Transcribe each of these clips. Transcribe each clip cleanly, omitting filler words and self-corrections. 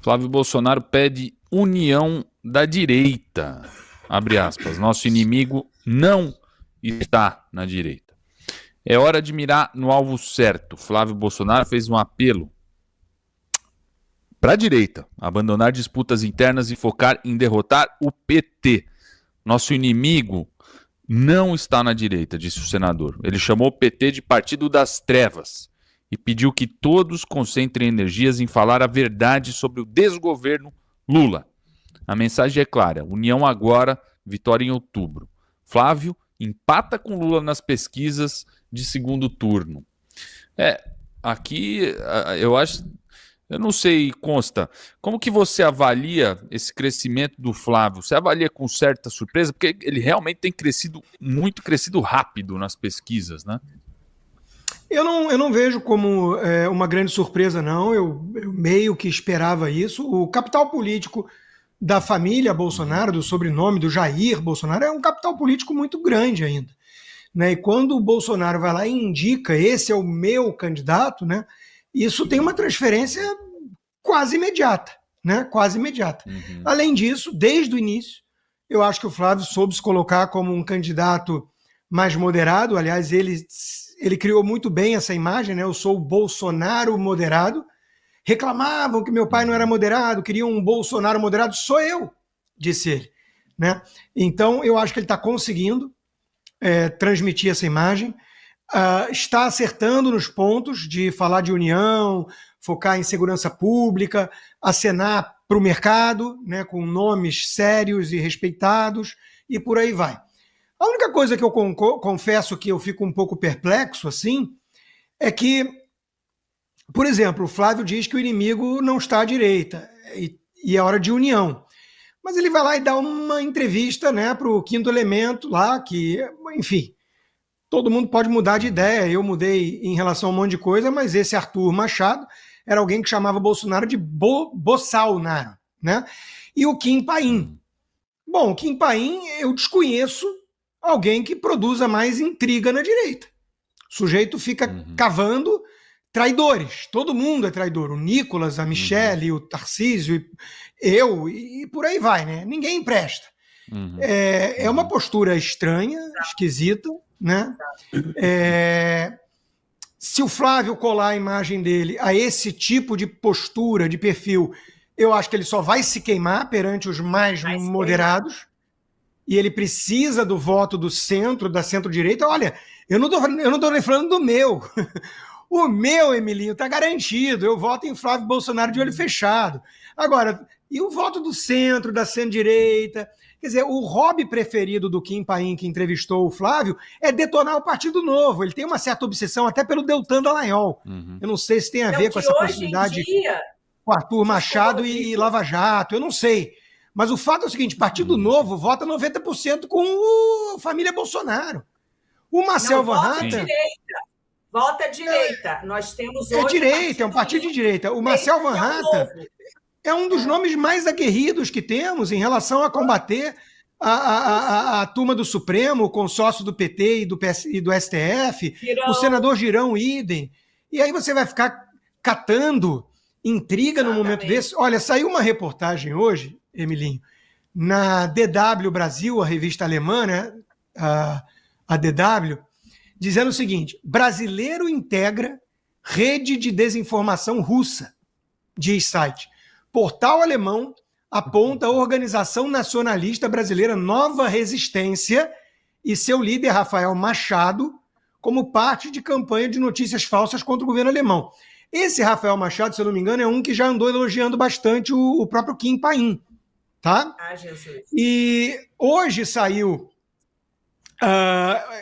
Flávio Bolsonaro pede união da direita. Abre aspas. Nosso inimigo não está na direita. É hora de mirar no alvo certo. Flávio Bolsonaro fez um apelo para a direita abandonar disputas internas e focar em derrotar o PT. Nosso inimigo não está na direita, disse o senador. Ele chamou o PT de Partido das Trevas e pediu que todos concentrem energias em falar a verdade sobre o desgoverno Lula. A mensagem é clara: união agora, vitória em outubro. Flávio empata com Lula nas pesquisas de segundo turno. Aqui eu acho... Eu não sei, Consta, como que você avalia esse crescimento do Flávio? Você avalia com certa surpresa? Porque ele realmente tem crescido rápido nas pesquisas, né? Eu não vejo como uma grande surpresa, não. Eu meio que esperava isso. O capital político da família Bolsonaro, do sobrenome do Jair Bolsonaro, é um capital político muito grande ainda, né? E quando o Bolsonaro vai lá e indica, esse é o meu candidato, né? Isso tem uma transferência quase imediata, né? Quase imediata. Uhum. Além disso, desde o início, eu acho que o Flávio soube se colocar como um candidato mais moderado. Aliás, ele criou muito bem essa imagem, né? Eu sou o Bolsonaro moderado. Reclamavam que meu pai não era moderado, queriam um Bolsonaro moderado. Sou eu, disse ele, né? Então, eu acho que ele está conseguindo transmitir essa imagem. Está acertando nos pontos de falar de união, focar em segurança pública, acenar para o mercado, né, com nomes sérios e respeitados, e por aí vai. A única coisa que eu confesso que eu fico um pouco perplexo assim é que, por exemplo, o Flávio diz que o inimigo não está à direita e é hora de união. Mas ele vai lá e dá uma entrevista, né, para o Quinto Elemento lá, que, enfim, todo mundo pode mudar de ideia. Eu mudei em relação a um monte de coisa, mas esse Arthur Machado era alguém que chamava Bolsonaro de Bossalnaro, né? E o Kim Paim. Bom, o Kim Paim, eu desconheço alguém que produza mais intriga na direita. O sujeito fica cavando traidores. Todo mundo é traidor. O Nicolas, a Michele, o Tarcísio, eu, e por aí vai, né? Ninguém presta. É uma postura estranha, esquisita, né? Se o Flávio colar a imagem dele a esse tipo de postura, de perfil, eu acho que ele só vai se queimar perante os mais moderados, e ele precisa do voto do centro, da centro-direita. Olha, eu não estou nem falando do meu. O meu, Emilinho, está garantido. Eu voto em Flávio Bolsonaro de olho fechado. Agora, e o voto do centro, da centro-direita? Quer dizer, o hobby preferido do Kim Paim, que entrevistou o Flávio, é detonar o Partido Novo. Ele tem uma certa obsessão até pelo Deltan Dallagnol. Eu não sei se tem a ver com essa proximidade com Arthur Machado e Lava Jato. Eu não sei. Mas o fato é o seguinte: Partido Novo vota 90% com a família Bolsonaro. O Marcel Van Hatten... Volta à direita. Nós temos hoje... direita, é um partido de direita. O Marcel Van Hatten é um dos nomes mais aguerridos que temos em relação a combater a turma do Supremo, o consórcio do PT e do STF, o senador Girão, idem. E aí você vai ficar catando intriga no momento desse. Olha, saiu uma reportagem hoje, Emilinho, na DW Brasil, a revista alemã, né? A DW, dizendo o seguinte: brasileiro integra rede de desinformação russa, diz site. Portal alemão aponta a Organização Nacionalista Brasileira Nova Resistência e seu líder, Rafael Machado, como parte de campanha de notícias falsas contra o governo alemão. Esse Rafael Machado, se eu não me engano, é um que já andou elogiando bastante o próprio Kim Paim, tá? Jesus. E hoje saiu...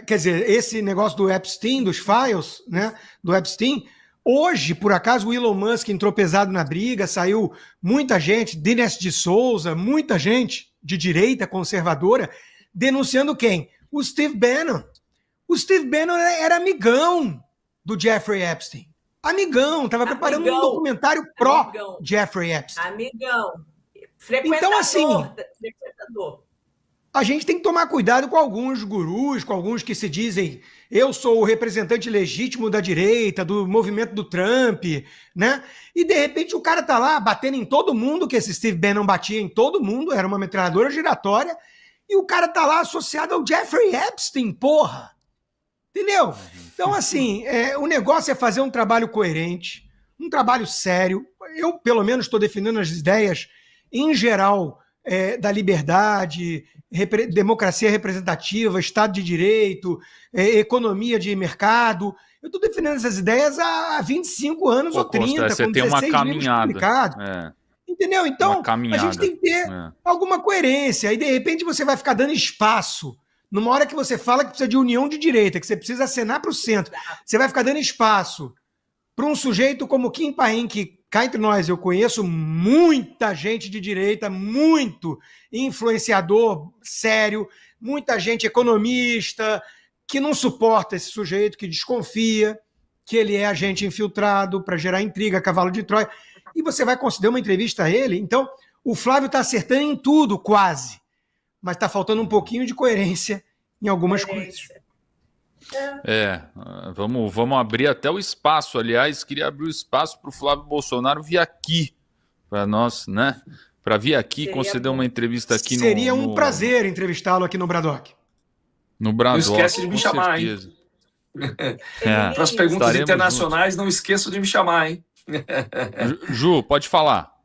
quer dizer, esse negócio do Epstein, dos files, né, do Epstein, hoje, por acaso, o Elon Musk entrou pesado na briga, saiu muita gente, Dinesh de Souza, muita gente de direita conservadora, denunciando quem? O Steve Bannon. O Steve Bannon era amigão do Jeffrey Epstein. Amigão, estava preparando um documentário pró-Jeffrey Epstein. Amigão. Frequentador. Então, assim... frequentador. a gente tem que tomar cuidado com alguns gurus, com alguns que se dizem eu sou o representante legítimo da direita, do movimento do Trump, né? E de repente o cara tá lá batendo em todo mundo, que esse Steve Bannon batia em todo mundo, era uma metralhadora giratória, e o cara tá lá associado ao Jeffrey Epstein, porra! Entendeu? Então, assim, o negócio é fazer um trabalho coerente, um trabalho sério. Eu, pelo menos, estou defendendo as ideias, em geral, da liberdade, democracia representativa, Estado de Direito, economia de mercado. Eu estou defendendo essas ideias há 25 anos ou 30, Costa, com tem uma 16 livros caminhada. publicados. Entendeu? Então, a gente tem que ter alguma coerência. E, de repente, você vai ficar dando espaço. Numa hora que você fala que precisa de união de direita, que você precisa acenar para o centro, você vai ficar dando espaço para um sujeito como Kim Paim, que, cá entre nós, eu conheço muita gente de direita, muito influenciador sério, muita gente economista, que não suporta esse sujeito, que desconfia que ele é agente infiltrado para gerar intriga, cavalo de Troia. E você vai conceder uma entrevista a ele. Então, o Flávio está acertando em tudo, quase. Mas está faltando um pouquinho de coerência em algumas coisas. Vamos abrir até o espaço. Aliás, queria abrir o espaço para o Flávio Bolsonaro vir aqui, para nós, né? Para vir aqui conceder uma entrevista aqui. Seria um prazer entrevistá-lo aqui no Bradock. No Bradock. Não esquece de me chamar, certeza. Hein? Para as perguntas internacionais, juntos. Não esqueça de me chamar, hein? Ju, pode falar.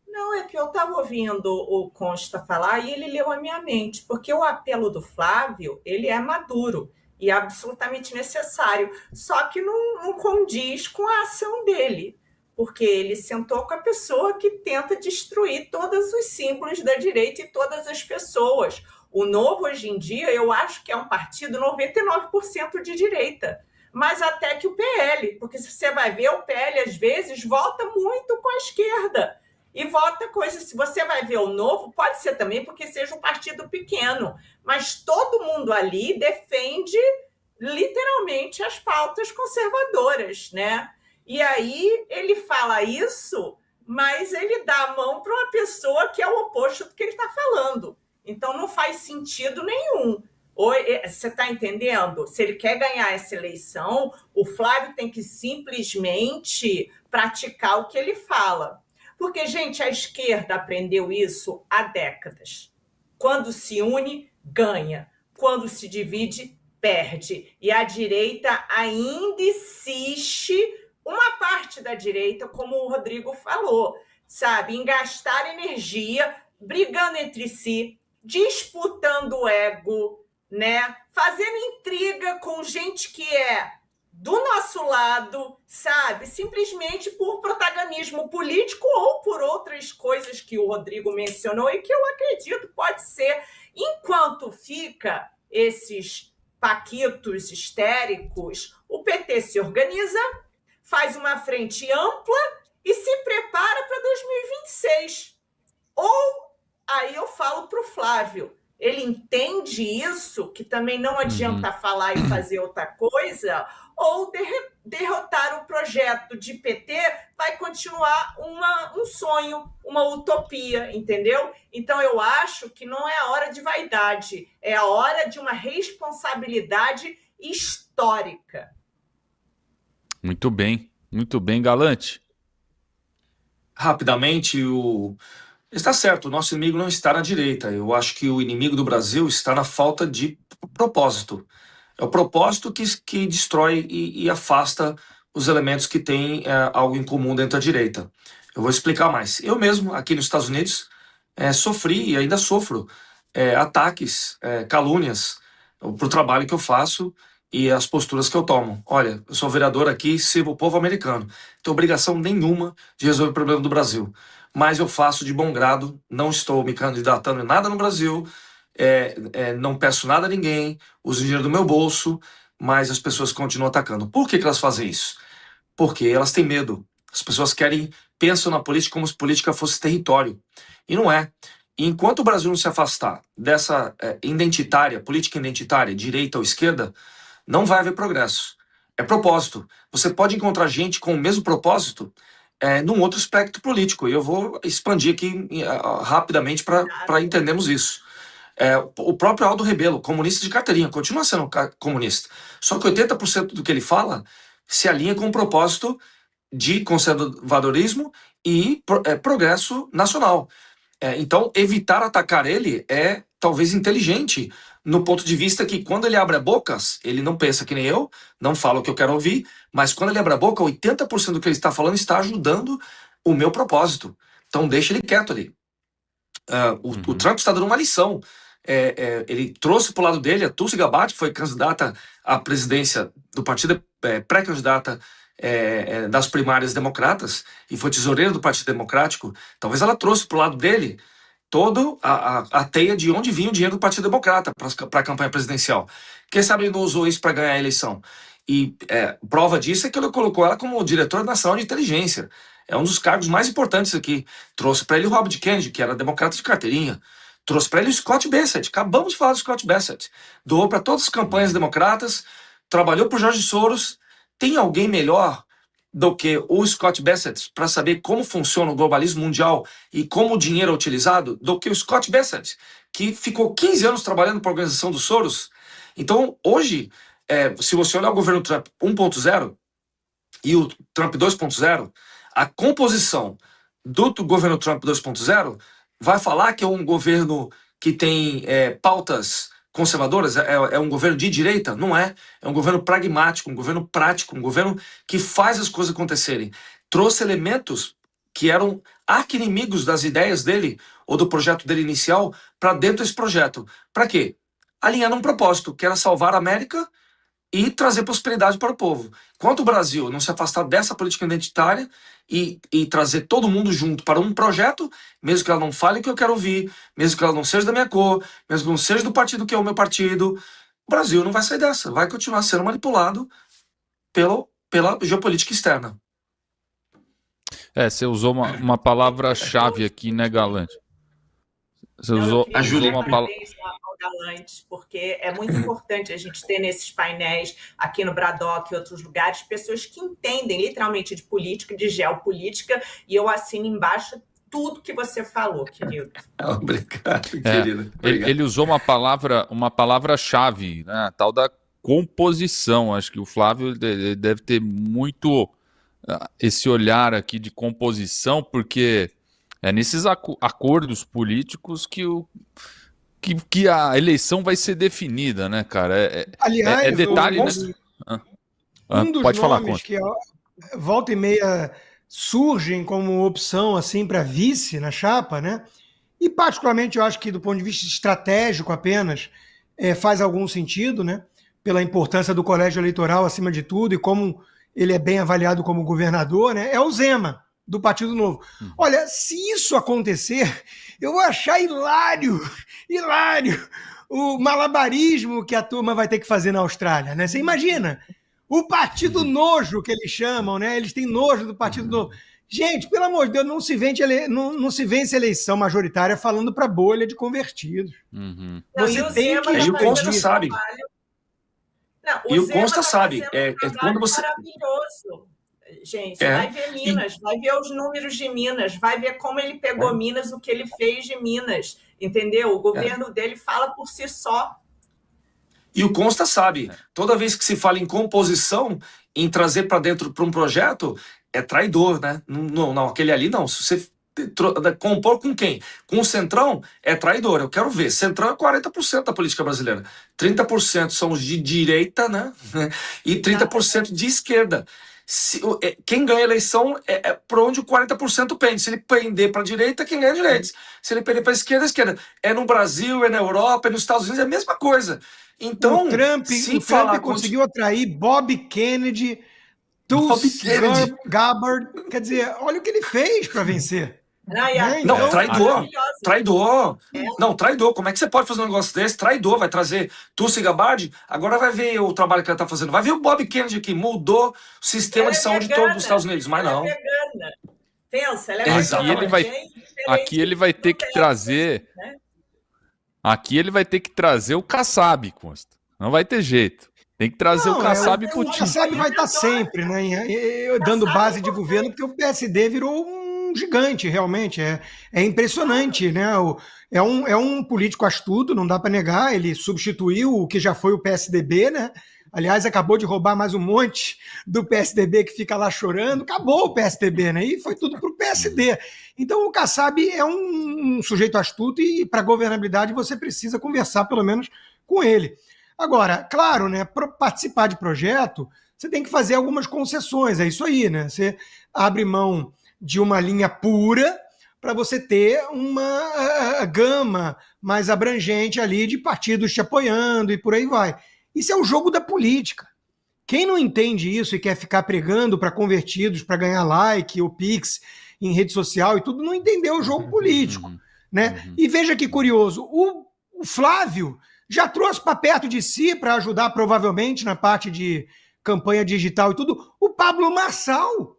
Não, é que eu estava ouvindo o Costa falar e ele leu a minha mente, porque o apelo do Flávio, ele é maduro e absolutamente necessário, só que não condiz com a ação dele, porque ele sentou com a pessoa que tenta destruir todos os símbolos da direita e todas as pessoas. O Novo, hoje em dia, eu acho que é um partido 99% de direita, mas até que o PL, porque se você vai ver, o PL, às vezes, vota muito com a esquerda. E vota coisa, se você vai ver o Novo, pode ser também porque seja um partido pequeno, mas todo mundo ali defende literalmente as pautas conservadoras, né? E aí ele fala isso, mas ele dá a mão para uma pessoa que é o oposto do que ele está falando. Então não faz sentido nenhum. Você está entendendo? Se ele quer ganhar essa eleição, o Flávio tem que simplesmente praticar o que ele fala. Porque, gente, a esquerda aprendeu isso há décadas. Quando se une, ganha. Quando se divide, perde. E a direita ainda insiste, uma parte da direita, como o Rodrigo falou, sabe, em gastar energia, brigando entre si, disputando ego, né? Fazendo intriga com gente que é do nosso lado, sabe? Simplesmente por protagonismo político ou por outras coisas que o Rodrigo mencionou e que eu acredito pode ser. Enquanto fica esses paquitos histéricos, o PT se organiza, faz uma frente ampla e se prepara para 2026. Ou, aí eu falo para o Flávio, ele entende isso, que também não adianta falar e fazer outra coisa, ou derrotar o projeto de PT vai continuar um sonho, uma utopia, entendeu? Então eu acho que não é a hora de vaidade, é a hora de uma responsabilidade histórica. Muito bem, Galante. Rapidamente, está certo, o nosso inimigo não está na direita. Eu acho que o inimigo do Brasil está na falta de propósito. É o propósito que destrói e afasta os elementos que têm algo em comum dentro da direita. Eu vou explicar mais. Eu mesmo, aqui nos Estados Unidos, sofri e ainda sofro ataques, calúnias para o trabalho que eu faço e as posturas que eu tomo. Olha, eu sou vereador aqui e sirvo o povo americano. Não tenho obrigação nenhuma de resolver o problema do Brasil. Mas eu faço de bom grado, não estou me candidatando em nada no Brasil, não peço nada a ninguém, uso dinheiro do meu bolso, mas as pessoas continuam atacando. Por que elas fazem isso? Porque elas têm medo. As pessoas pensam na política como se política fosse território. E não é. E enquanto o Brasil não se afastar dessa política identitária, direita ou esquerda, não vai haver progresso. É propósito. Você pode encontrar gente com o mesmo propósito num outro espectro político. E eu vou expandir aqui rapidamente para entendermos isso. O próprio Aldo Rebelo, comunista de carteirinha, continua sendo comunista. Só que 80% do que ele fala se alinha com o propósito de conservadorismo e progresso nacional. Então, evitar atacar ele é talvez inteligente, no ponto de vista que quando ele abre a boca, ele não pensa que nem eu, não fala o que eu quero ouvir, mas quando ele abre a boca, 80% do que ele está falando está ajudando o meu propósito. Então, deixa ele quieto ali. O Trump está dando uma lição. Ele trouxe para o lado dele a Tulsi Gabbard, que foi candidata à presidência do partido, pré-candidata das primárias democratas, e foi tesoureira do Partido Democrático. Talvez ela trouxe para o lado dele toda a teia de onde vinha o dinheiro do Partido Democrata para a campanha presidencial. Quem sabe ele não usou isso para ganhar a eleição? E prova disso é que ele colocou ela como diretora nacional de inteligência. É um dos cargos mais importantes aqui. Trouxe para ele o Robert Kennedy, que era democrata de carteirinha. Trouxe para ele o Scott Bassett. Acabamos de falar do Scott Bassett. Doou para todas as campanhas democratas, trabalhou para o George Soros. Tem alguém melhor do que o Scott Bassett para saber como funciona o globalismo mundial e como o dinheiro é utilizado do que o Scott Bassett, que ficou 15 anos trabalhando para a organização do Soros? Então, hoje, se você olhar o governo Trump 1.0 e o Trump 2.0, a composição do governo Trump 2.0 vai falar que é um governo que tem pautas conservadoras, é um governo de direita? Não é. É um governo pragmático, um governo prático, um governo que faz as coisas acontecerem. Trouxe elementos que eram arqui-inimigos das ideias dele ou do projeto dele inicial para dentro desse projeto. Para quê? Alinhando um propósito, que era salvar a América e trazer prosperidade para o povo. Enquanto o Brasil não se afastar dessa política identitária e trazer todo mundo junto para um projeto, mesmo que ela não fale o que eu quero ouvir, mesmo que ela não seja da minha cor, mesmo que não seja do partido que é o meu partido, o Brasil não vai sair dessa, vai continuar sendo manipulado pela geopolítica externa. Você usou uma palavra-chave aqui, né, Galante? Você usou uma palavra. Galantes, porque é muito importante a gente ter nesses painéis aqui no Braddock e outros lugares pessoas que entendem literalmente de política, de geopolítica, e eu assino embaixo tudo que você falou, querido. Obrigado, querido. Ele usou uma palavra-chave, né, a tal da composição. Acho que o Flávio deve ter muito esse olhar aqui de composição, porque é nesses acordos políticos que a eleição vai ser definida, né, cara? Aliás, detalhe, né? Um dos Pode falar, nomes que volta e meia surgem como opção assim para vice na chapa, né? E particularmente eu acho que do ponto de vista estratégico apenas faz algum sentido, né? Pela importância do colégio eleitoral acima de tudo e como ele é bem avaliado como governador, né? É o Zema, do Partido Novo. Olha, se isso acontecer, eu vou achar hilário o malabarismo que a turma vai ter que fazer na Austrália, né? Você imagina? O Partido Nojo, que eles chamam, né? Eles têm nojo do Partido Novo. Gente, pelo amor de Deus, não se vence eleição majoritária falando para bolha de convertidos. Você tem que... E o Consta sabe. E o Consta sabe. Quando você... Maravilhoso. Gente, vai ver Minas, vai ver os números de Minas, vai ver como ele pegou Minas, o que ele fez de Minas, entendeu? O governo dele fala por si só. E o Consta sabe. Toda vez que se fala em composição, em trazer para dentro para um projeto, é traidor, né? Não, aquele ali não. Se você compor com quem? Com o Centrão, é traidor. Eu quero ver. Centrão é 40% da política brasileira. 30% são os de direita, né? E 30% de esquerda. Quem ganha a eleição é por onde o 40% pende. Se ele pender para a direita, quem ganha é a direita. Se ele pender para a esquerda, É no Brasil, é na Europa, é nos Estados Unidos, é a mesma coisa. Então, o Trump conseguiu atrair Bob Kennedy, Tulsi Gabbard. Quer dizer, olha o que ele fez para vencer. Não, traidor. Não, traidor. Como é que você pode fazer um negócio desse? Traidor, vai trazer Tulsi Gabbard, agora vai ver o trabalho que ela está fazendo. Vai ver o Bob Kennedy que mudou o sistema de saúde todo dos Estados Unidos, mas não. Pensa, ela é aqui ele vai ter que trazer... Aqui ele vai ter que trazer o Kassab, Consta. Não vai ter jeito. Tem que trazer o Kassab Putin. O Kassab vai estar sempre, né? Dando base de governo, porque o PSD virou um gigante, realmente. É impressionante, né? É um político astuto, não dá para negar. Ele substituiu o que já foi o PSDB, né? Aliás, acabou de roubar mais um monte do PSDB que fica lá chorando. Acabou o PSDB, né? E foi tudo para o PSD. Então, o Kassab é um sujeito astuto e, para governabilidade, você precisa conversar, pelo menos, com ele. Agora, claro, né? Para participar de projeto, você tem que fazer algumas concessões. É isso aí, né? Você abre mão de uma linha pura para você ter uma gama mais abrangente ali de partidos te apoiando e por aí vai. Isso é o jogo da política. Quem não entende isso e quer ficar pregando para convertidos, para ganhar like ou pix em rede social e tudo, não entendeu o jogo político, né? E veja que curioso, o Flávio já trouxe para perto de si para ajudar provavelmente na parte de campanha digital e tudo, o Pablo Marçal.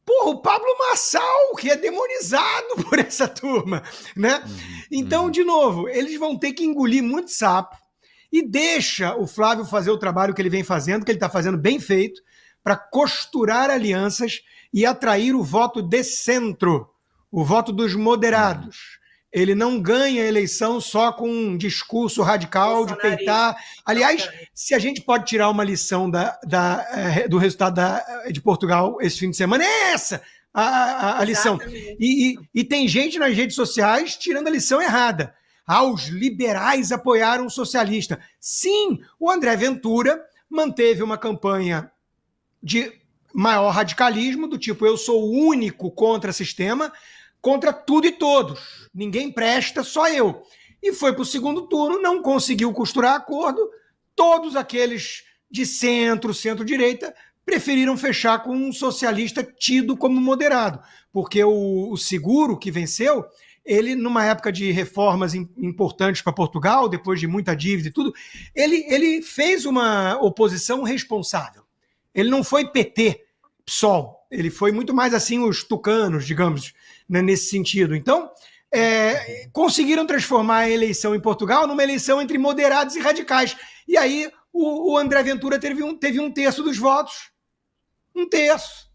Porra, o Pablo Marçal, que é demonizado por essa turma, né? Então, de novo, eles vão ter que engolir muito sapo e deixa o Flávio fazer o trabalho que ele vem fazendo, que ele está fazendo bem feito, para costurar alianças e atrair o voto de centro, o voto dos moderados. Ele não ganha a eleição só com um discurso radical de peitar. Aliás, se a gente pode tirar uma lição do resultado de Portugal esse fim de semana, é essa a lição. E tem gente nas redes sociais tirando a lição errada. Os liberais apoiaram o socialista. Sim, o André Ventura manteve uma campanha de maior radicalismo, do tipo, eu sou o único contra o sistema, contra tudo e todos. Ninguém presta, só eu. E foi para o segundo turno, não conseguiu costurar acordo. Todos aqueles de centro, centro-direita, preferiram fechar com um socialista tido como moderado, porque o Seguro, que venceu, ele, numa época de reformas importantes para Portugal, depois de muita dívida e tudo, ele fez uma oposição responsável. Ele não foi PT, PSOL. Ele foi muito mais assim os tucanos, digamos, né, nesse sentido. Então, conseguiram transformar a eleição em Portugal numa eleição entre moderados e radicais. E aí o André Ventura teve um terço dos votos. Um terço.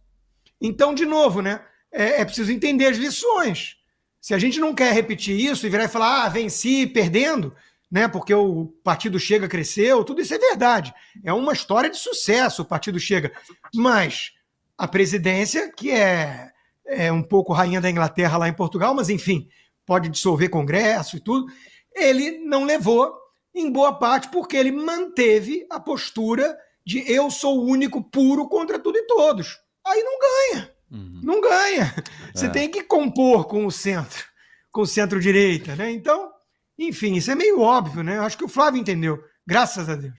Então, de novo, né, é preciso entender as lições. Se a gente não quer repetir isso e virar e falar, venci perdendo, né, porque o Partido Chega cresceu, tudo isso é verdade. É uma história de sucesso o Partido Chega. Mas a presidência, que é um pouco rainha da Inglaterra lá em Portugal, mas enfim, pode dissolver congresso e tudo, ele não levou em boa parte porque ele manteve a postura de eu sou o único puro contra tudo e todos. Aí não ganha. Não ganha. Você tem que compor com o centro-direita, né? Então, enfim, isso é meio óbvio, né? Eu acho que o Flávio entendeu, graças a Deus.